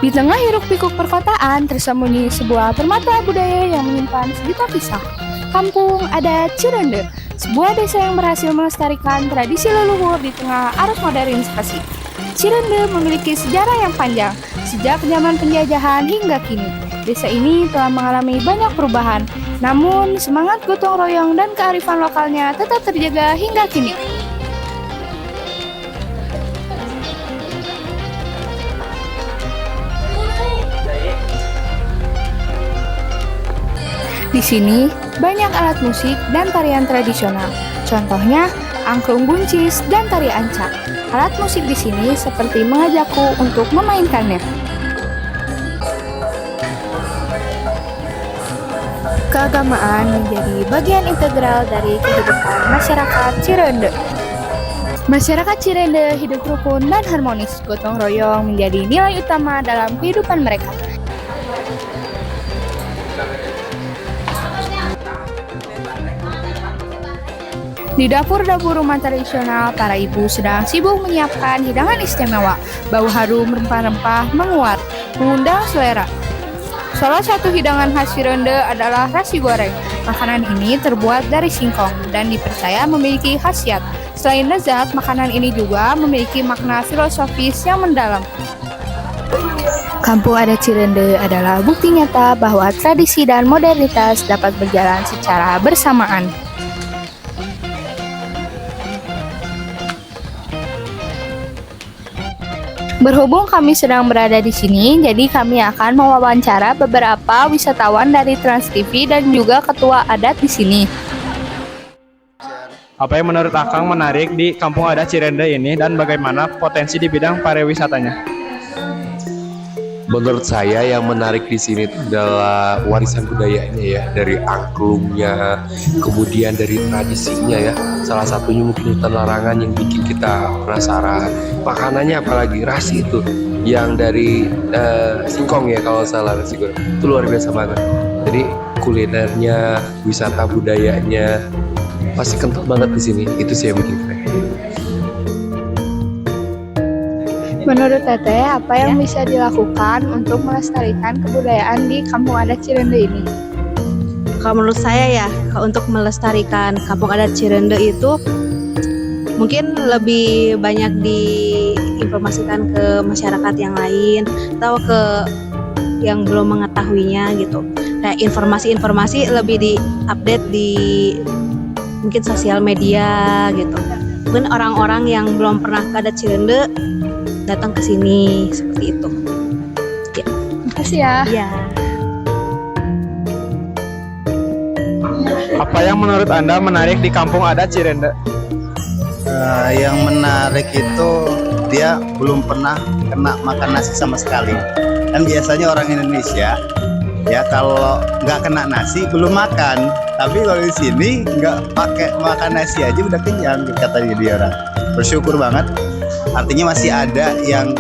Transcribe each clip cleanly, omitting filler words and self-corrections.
Di tengah hiruk-pikuk perkotaan tersembunyi sebuah permata budaya yang menyimpan sejuta kisah. Kampung Adat Cirende, sebuah desa yang berhasil melestarikan tradisi leluhur di tengah arus modernisasi. Cirende memiliki sejarah yang panjang, sejak zaman penjajahan hingga kini. Desa ini telah mengalami banyak perubahan, namun semangat gotong royong dan kearifan lokalnya tetap terjaga hingga kini. Di sini banyak alat musik dan tarian tradisional. Contohnya angklung buncis dan tari ancak. Alat musik di sini seperti mengajakku untuk memainkannya. Keagamaan menjadi bagian integral dari kehidupan masyarakat Cirende. Masyarakat Cirende hidup rukun dan harmonis. Gotong royong menjadi nilai utama dalam kehidupan mereka. Di dapur-dapur rumah tradisional, para ibu sedang sibuk menyiapkan hidangan istimewa. Bau harum rempah-rempah menguat, mengundang selera. Salah satu hidangan khas Cirende adalah nasi goreng. Makanan ini terbuat dari singkong dan dipercaya memiliki khasiat. Selain lezat, makanan ini juga memiliki makna filosofis yang mendalam. Kampung Adat Cirende adalah bukti nyata bahwa tradisi dan modernitas dapat berjalan secara bersamaan. Berhubung kami sedang berada di sini, jadi kami akan mewawancara beberapa wisatawan dari Trans TV dan juga ketua adat di sini. Apa yang menurut Akang menarik di Kampung Adat Cirende ini dan bagaimana potensi di bidang pariwisatanya? Menurut saya yang menarik di sini itu adalah warisan budayanya ya, dari angklungnya, kemudian dari tradisinya ya. Salah satunya mungkin hutan larangan yang bikin kita penasaran. Makanannya apalagi rasi itu, yang dari singkong ya kalau salah, nasi goreng itu luar biasa banget. Jadi kulinernya, wisata budayanya pasti kental banget di sini. Itu sih yang bikin keren. Menurut Teteh, apa yang bisa dilakukan untuk melestarikan kebudayaan di Kampung Adat Cirende ini? Kalau menurut saya ya, untuk melestarikan Kampung Adat Cirende itu mungkin lebih banyak diinformasikan ke masyarakat yang lain atau ke yang belum mengetahuinya gitu. Kayak informasi-informasi lebih diupdate di mungkin sosial media gitu. Mungkin orang-orang yang belum pernah ke Adat Cirende datang ke sini seperti itu. Ya. Makasih ya. Ya. Apa yang menurut Anda menarik di Kampung Adat Cirende? Yang menarik itu dia belum pernah kena makan nasi sama sekali. Kan biasanya orang Indonesia ya kalau nggak kena nasi belum makan. Tapi kalau di sini nggak pakai makan nasi aja udah kenyang, katanya dia orang. Bersyukur banget. Artinya masih ada yang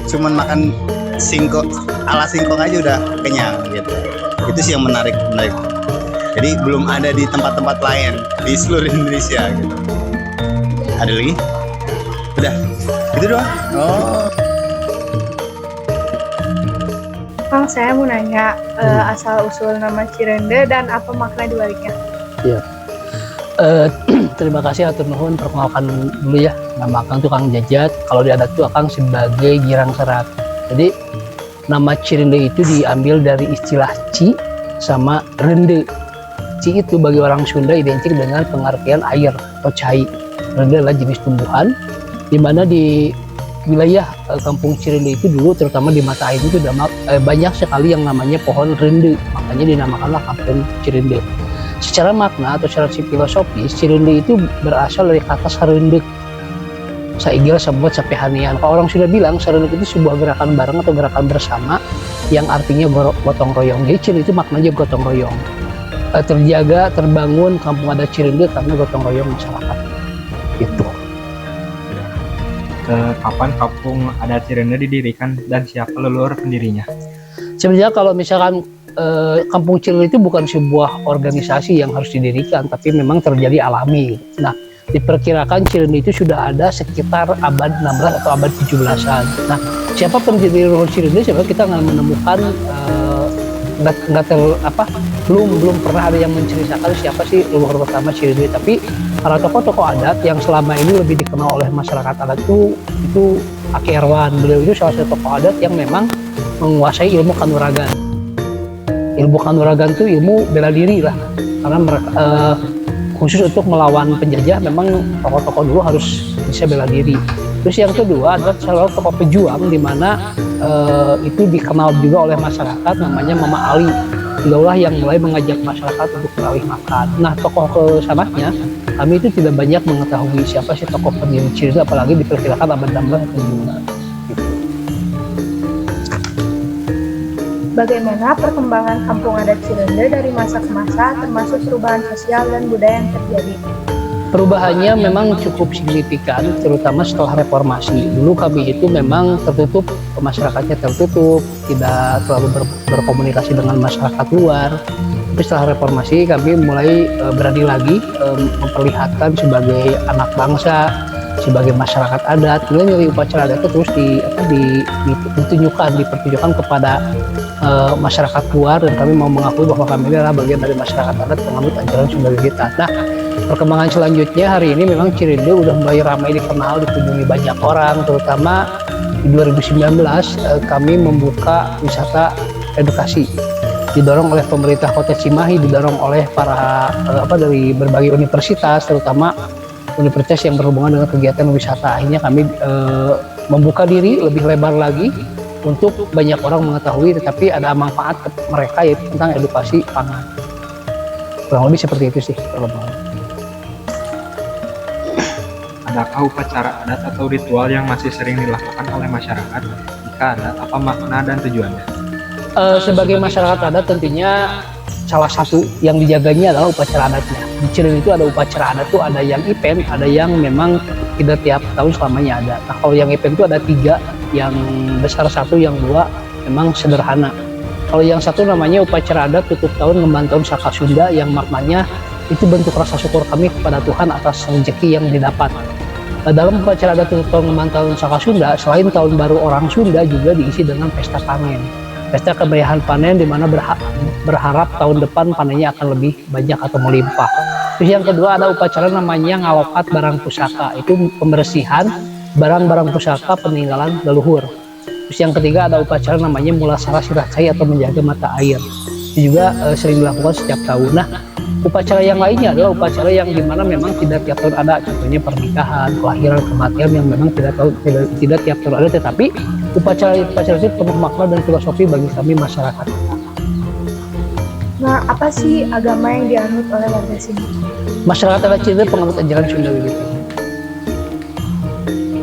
cuman makan singkong, ala singkong aja udah kenyang gitu. Itu sih yang menarik. Jadi belum ada di tempat-tempat lain di seluruh Indonesia gitu. Ada lagi? Udah, itu doang. Oh. Kang, saya mau nanya asal-usul nama Cirende dan apa makna dibaliknya? Iya. Terima kasih atur nuhun, perkenalkan dulu ya. Nama Akang tuh Kang Jajat. Kalau di adat tuh Akang sebagai girang serat. Jadi nama Cirende itu diambil dari istilah ci sama rende. Ci itu bagi orang Sunda identik dengan pengertian air atau cai. Rende adalah jenis tumbuhan di mana di wilayah Kampung Cirende itu dulu terutama di mata air itu banyak sekali yang namanya pohon rende. Makanya dinamakanlah Kampung Cirende. Secara makna atau secara filosofis, Cirende itu berasal dari kata sarendek. Saigil sebuat sapehanian. Kalau orang sudah bilang sarendek itu sebuah gerakan bareng atau gerakan bersama yang artinya gotong royong. Jadi Cirende itu maknanya gotong royong. Terjaga, terbangun Kampung Adat Cirende karena gotong royong masyarakat. Itu. Kapan Kampung Adat Cirende didirikan dan siapa leluhur pendirinya? Sebenarnya kalau misalkan Kampung Cirende itu bukan sebuah organisasi yang harus didirikan, tapi memang terjadi alami. Nah, diperkirakan Cirende itu sudah ada sekitar abad 16 atau abad 17-an. Nah, siapa pendiri leluhur Cirende, siapa kita nggak menemukan belum pernah ada yang menceritakan siapa sih leluhur pertama Cirende. Tapi para tokoh-tokoh adat yang selama ini lebih dikenal oleh masyarakat adat itu Aki Erwan. Beliau itu salah satu tokoh adat yang memang menguasai ilmu kanuragan. Ilmu kanuragan itu ilmu bela diri lah, karena mereka khusus untuk melawan penjajah memang tokoh-tokoh dulu harus bisa bela diri. Terus yang kedua adalah salah satu tokoh pejuang di mana itu dikenal juga oleh masyarakat, namanya Mama Ali. Beliaulah yang mulai mengajak masyarakat untuk beralih makan. Nah, tokoh kesananya kami itu tidak banyak mengetahui siapa sih tokoh pendiri Cirende, apalagi diperkirakan abad 16 atau 17. Bagaimana perkembangan kampung adat Cirende dari masa ke masa, termasuk perubahan sosial dan budaya yang terjadi? Perubahannya memang cukup signifikan, terutama setelah reformasi. Dulu kami itu memang tertutup, masyarakatnya tertutup, tidak terlalu berkomunikasi dengan masyarakat luar. Tapi setelah reformasi kami mulai berani lagi memperlihatkan sebagai anak bangsa, sebagai masyarakat adat. Kemudian dari upacara adat itu terus dipertunjukkan kepada masyarakat luar, dan kami mau mengakui bahwa kami adalah bagian dari masyarakat adat penganut ajaran Sunda Wiwitan. Nah, perkembangan selanjutnya hari ini memang Cirende udah mulai ramai dikenal, dikunjungi banyak orang, terutama di 2019 kami membuka wisata edukasi, didorong oleh pemerintah Kota Cimahi, didorong oleh para dari berbagai universitas, terutama universitas yang berhubungan dengan kegiatan wisata. Akhirnya kami membuka diri lebih lebar lagi untuk banyak orang mengetahui, tetapi ada manfaat ke mereka, yaitu tentang edukasi pangan. Kurang lebih seperti itu sih perkembangan. Adakah upacara adat atau ritual yang masih sering dilakukan oleh masyarakat? Jika ada, apa makna dan tujuannya? Sebagai masyarakat adat tentunya salah satu yang dijaganya adalah upacara adatnya. Di Cirende itu ada upacara adat tuh, ada yang event, ada yang memang tidak tiap tahun selamanya ada. Nah, kalau yang event itu ada 3, yang besar 1, yang 2 memang sederhana. Kalau yang 1 namanya upacara adat tutup tahun Ngemban Tahun Saka Sunda, yang maknanya itu bentuk rasa syukur kami kepada Tuhan atas rezeki yang didapat. Dalam upacara adat tutup tahun Ngemban Tahun Saka Sunda, selain tahun baru orang Sunda, juga diisi dengan pesta panen. Pesta kemeriahan panen, di mana berharap tahun depan panennya akan lebih banyak atau melimpah. Terus yang kedua ada upacara namanya ngalokat barang pusaka, itu pembersihan barang-barang pusaka peninggalan leluhur. Terus yang ketiga ada upacara namanya mulasara siracai atau menjaga mata air, itu juga sering dilakukan setiap tahun. Nah, upacara yang lainnya adalah upacara yang dimana memang tidak tiap tahun ada, contohnya pernikahan, kelahiran, kematian, yang memang tidak tiap tahun ada, tetapi upacara itu penuh makna dan filosofi bagi kami masyarakat. Nah, apa sih agama yang dianut oleh warga sini? Masyarakat adat Cirende penganut ajaran Sunda Wiwitan.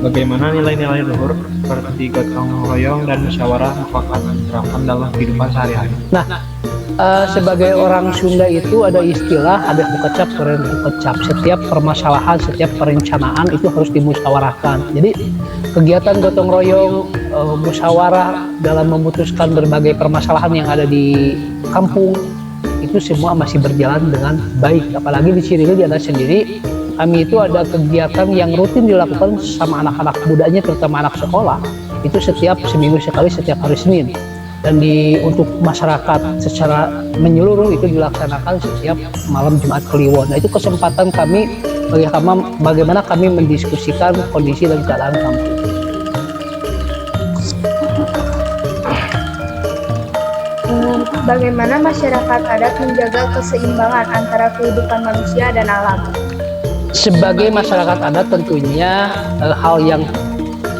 Bagaimana nilai-nilai luhur seperti gotong royong dan musyawarah mufakat diterapkan dalam kehidupan sehari-hari? Nah, sebagai orang Sunda itu ada istilah ada hukecap, keren hukecap. Setiap permasalahan, setiap perencanaan itu harus dimusyawarahkan. Jadi kegiatan gotong royong, musyawarah dalam memutuskan berbagai permasalahan yang ada di kampung itu semua masih berjalan dengan baik. Apalagi di Cirende ada sendiri, kami itu ada kegiatan yang rutin dilakukan sama anak-anak mudanya, terutama anak sekolah. Itu setiap seminggu sekali, setiap hari Senin. Dan untuk masyarakat secara menyeluruh itu dilaksanakan setiap malam Jumat Kliwon. Nah, itu kesempatan kami bagaimana kami mendiskusikan kondisi dan keadaan kampung. Bagaimana masyarakat adat menjaga keseimbangan antara kehidupan manusia dan alam? Sebagai masyarakat adat tentunya hal yang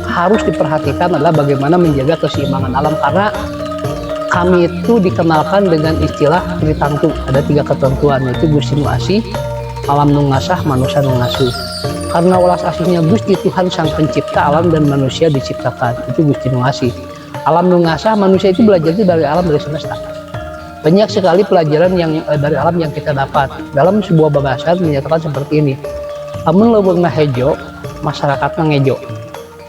harus diperhatikan adalah bagaimana menjaga keseimbangan alam, karena kami itu dikenalkan dengan istilah Tritangtu. Ada 3 ketentuan, yaitu Gusti Nu Asih, alam nu ngasah, manusia nu ngasuh. Karena welas asihnya Gusti Tuhan Sang Pencipta, alam dan manusia diciptakan, itu Gusti Nu Asih. Alam nu ngasah, manusia itu belajar itu dari alam, dari semesta. Banyak sekali pelajaran yang dari alam yang kita dapat. Dalam sebuah babasan menyatakan seperti ini, amun leuweungna hejo, masyarakatnya ngejo.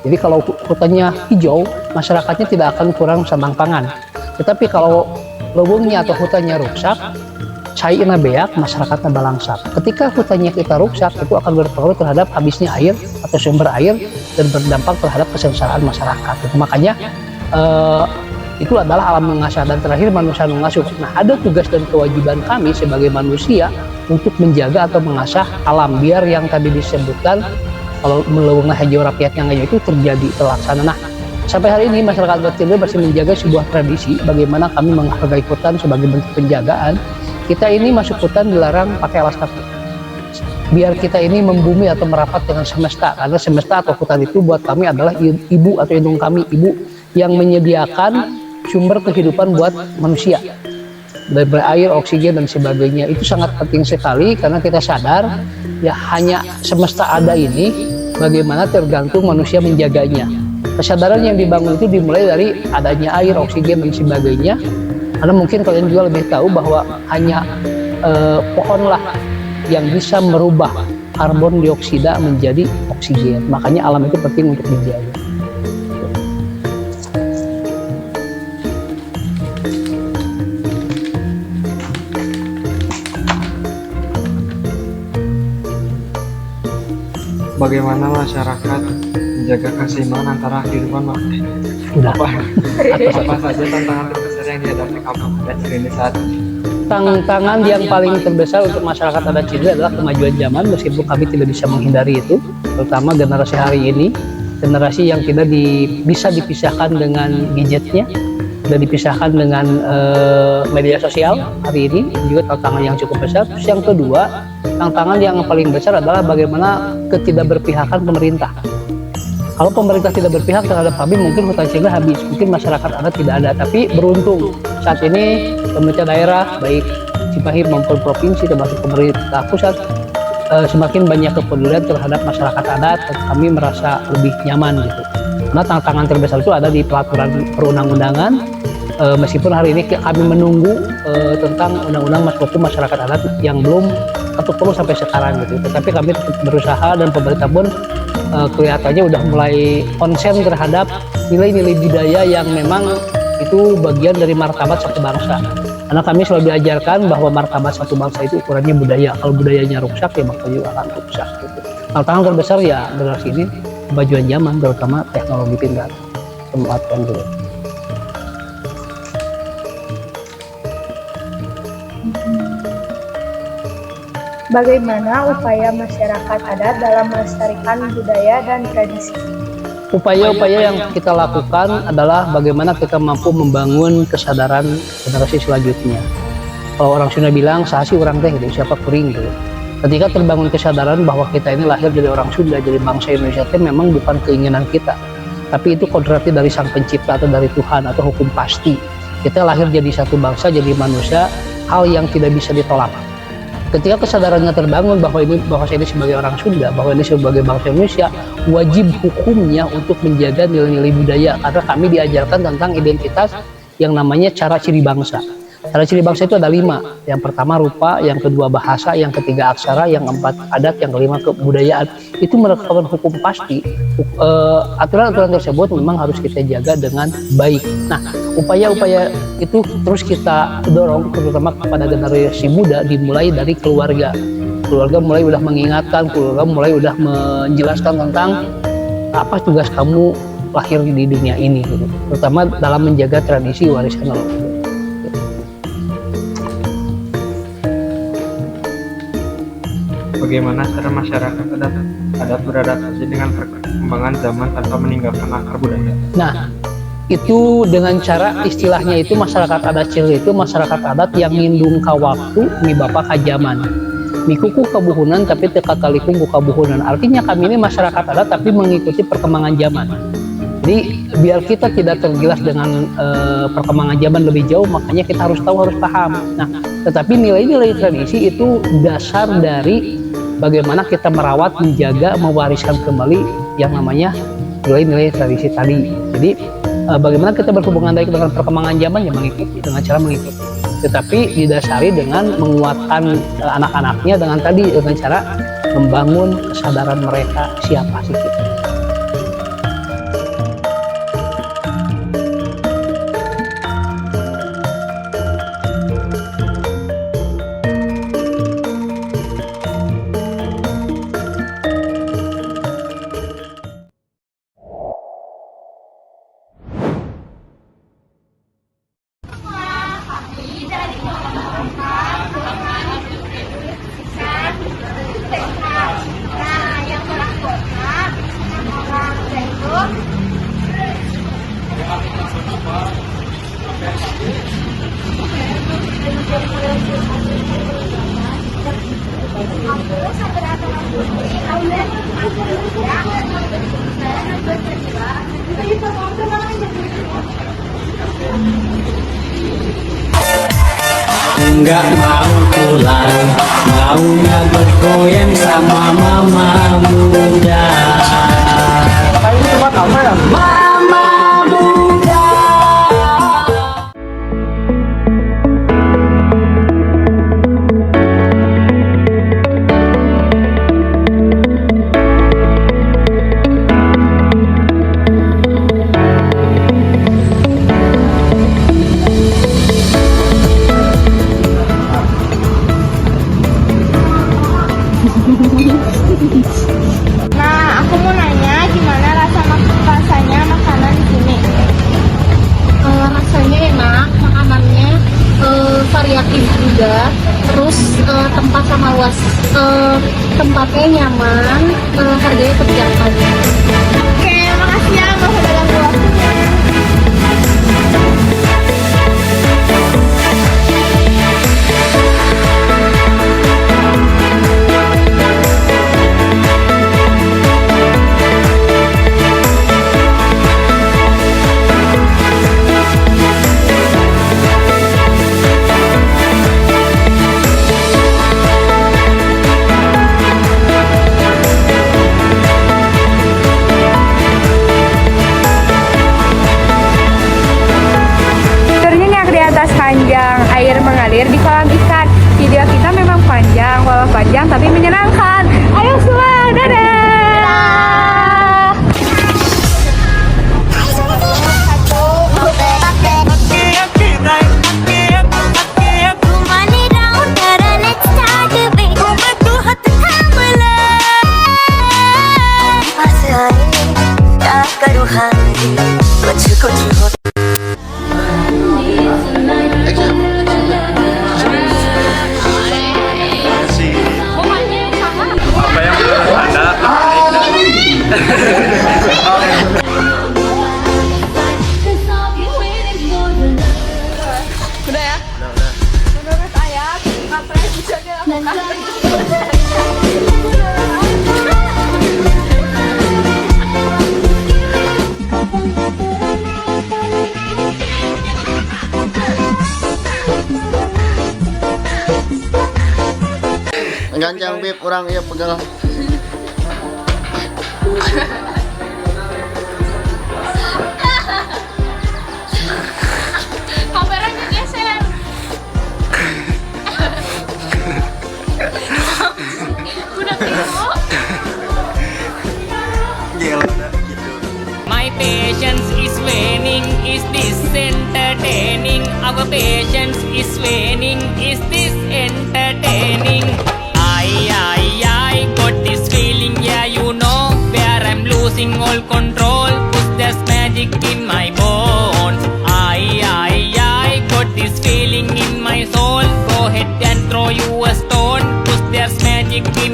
Jadi kalau hutannya hijau, masyarakatnya tidak akan kurang sandang pangan. Tetapi kalau leuweungnya atau hutannya rusak, cairna beak, masyarakatnya balangsap. Ketika hutannya kita rusak, itu akan berpengaruh terhadap habisnya air atau sumber air dan berdampak terhadap kesengsaraan masyarakat. Makanya itu adalah alam mengasah dan terakhir manusia mengasuh. Nah, ada tugas dan kewajiban kami sebagai manusia untuk menjaga atau mengasah alam biar yang tadi disebutkan kalau melewengah hijau rakyat yang itu terjadi terlaksana. Nah, sampai hari ini masyarakat adat Cirende masih menjaga sebuah tradisi bagaimana kami menghargai hutan sebagai bentuk penjagaan. Kita ini masuk hutan dilarang pakai alas kaki. Biar kita ini membumi atau merapat dengan semesta, karena semesta atau hutan itu buat kami adalah ibu atau indung kami, ibu yang menyediakan sumber kehidupan buat manusia. Dari air, oksigen dan sebagainya itu sangat penting sekali karena kita sadar ya hanya semesta ada ini bagaimana tergantung manusia menjaganya. Kesadaran yang dibangun itu dimulai dari adanya air, oksigen dan sebagainya. Karena mungkin kalian juga lebih tahu bahwa hanya pohonlah yang bisa merubah karbon dioksida menjadi oksigen. Makanya alam itu penting untuk dijaga. Bagaimana masyarakat menjaga keseimbangan antara kehidupan makhluk? Udah. Apa saja tantangan terbesar yang dihadapi kampung adat Cirende saat ini? Tantangan yang paling terbesar untuk masyarakat adat Cirende adalah kemajuan zaman, meskipun kami tidak bisa menghindari itu, terutama generasi hari ini, generasi yang tidak bisa dipisahkan dengan gadgetnya, dan dipisahkan dengan media sosial hari ini, juga tantangan yang cukup besar. Terus yang kedua, tantangan yang paling besar adalah bagaimana ketidakberpihakan pemerintah. Kalau pemerintah tidak berpihak terhadap kami, mungkin hutan Cirende habis, mungkin masyarakat adat tidak ada. Tapi beruntung saat ini pemerintah daerah, baik Cimahi maupun provinsi termasuk pemerintah pusat, semakin banyak kepedulian terhadap masyarakat adat, dan kami merasa lebih nyaman gitu. Karena tantangan terbesar itu ada di peraturan perundang-undangan. Meskipun hari ini kami menunggu tentang undang-undang masyarakat adat yang belum ketuk palu sampai sekarang gitu. Tetapi kami tetap berusaha dan pemerintah pun kelihatannya udah mulai konsen terhadap nilai-nilai budaya yang memang itu bagian dari martabat satu bangsa. Karena kami selalu diajarkan bahwa martabat satu bangsa itu ukurannya budaya. Kalau budayanya rusak ya bangsa juga akan rusak gitu. Tantangan terbesar ya generasi ini kemajuan zaman, terutama teknologi pintar. Tempatkan dulu. Bagaimana upaya masyarakat adat dalam melestarikan budaya dan tradisi? Upaya-upaya yang kita lakukan adalah bagaimana kita mampu membangun kesadaran generasi selanjutnya. Kalau orang Sunda bilang, sahasi orang teh, gitu, siapa kuring gitu. Ketika terbangun kesadaran bahwa kita ini lahir jadi orang Sunda, jadi bangsa Indonesia, itu memang bukan keinginan kita. Tapi itu kodrati dari Sang Pencipta atau dari Tuhan atau hukum pasti. Kita lahir jadi satu bangsa, jadi manusia, hal yang tidak bisa ditolak. Ketika kesadarannya terbangun bahwa saya ini sebagai orang Sunda, bahwa ini sebagai bangsa Indonesia, wajib hukumnya untuk menjaga nilai-nilai budaya, karena kami diajarkan tentang identitas yang namanya cara ciri bangsa. Cara ciri bangsa itu ada 5. Yang pertama rupa, yang kedua bahasa, yang ketiga aksara, yang keempat adat, yang kelima kebudayaan. Itu merupakan hukum pasti. Aturan-aturan tersebut memang harus kita jaga dengan baik. Nah, upaya-upaya itu terus kita dorong, terutama kepada generasi muda, dimulai dari keluarga. Keluarga mulai udah mengingatkan, keluarga mulai udah menjelaskan tentang apa tugas kamu lahir di dunia ini, gitu. Terutama dalam menjaga tradisi warisan leluhur. Bagaimana cara masyarakat adat beradaptasi dengan perkembangan zaman tanpa meninggalkan akar budaya? Nah, itu dengan cara istilahnya itu masyarakat adat Cirende itu masyarakat adat yang ngindung ka waktu mi bapak ka zaman. Mikuku kabuhunan tapi teka kalikung ku kabuhunan. Artinya kami ini masyarakat adat tapi mengikuti perkembangan zaman. Jadi biar kita tidak tergilas dengan perkembangan zaman lebih jauh, makanya kita harus tahu, harus paham. Nah, tetapi nilai-nilai tradisi itu dasar dari bagaimana kita merawat, menjaga, mewariskan kembali yang namanya nilai-nilai tradisi tadi. Jadi bagaimana kita berhubungan baik dengan perkembangan zaman, ya mengikuti dengan cara mengikuti. Tetapi didasari dengan menguatkan anak-anaknya dengan cara membangun kesadaran mereka siapa sih kita. Enggak mau pulang, maunya bergoyang sama mama muda. Mama muda. Nah, aku mau nanya gimana rasanya makanan di sini? Rasanya enak, makanannya variatif juga, terus tempat sama luas, tempatnya nyaman, harganya terjangkau. Oke, makasih ya, nggak usah ganggu waktunya. Panjang air mengalir di kolam ikan. Video kita memang panjang, walau panjang tapi menyenangkan. Ayo semua, dadah! Ganjang beb orang ya pegal. Kameranya geser. Udah bingung. My patience is waning, is this entertaining? Our patience is waning, is this entertaining? I got this feeling, yeah, you know, where I'm losing all control. Cause there's magic in my bones. I got this feeling in my soul. Go ahead and throw you a stone. Cause there's magic in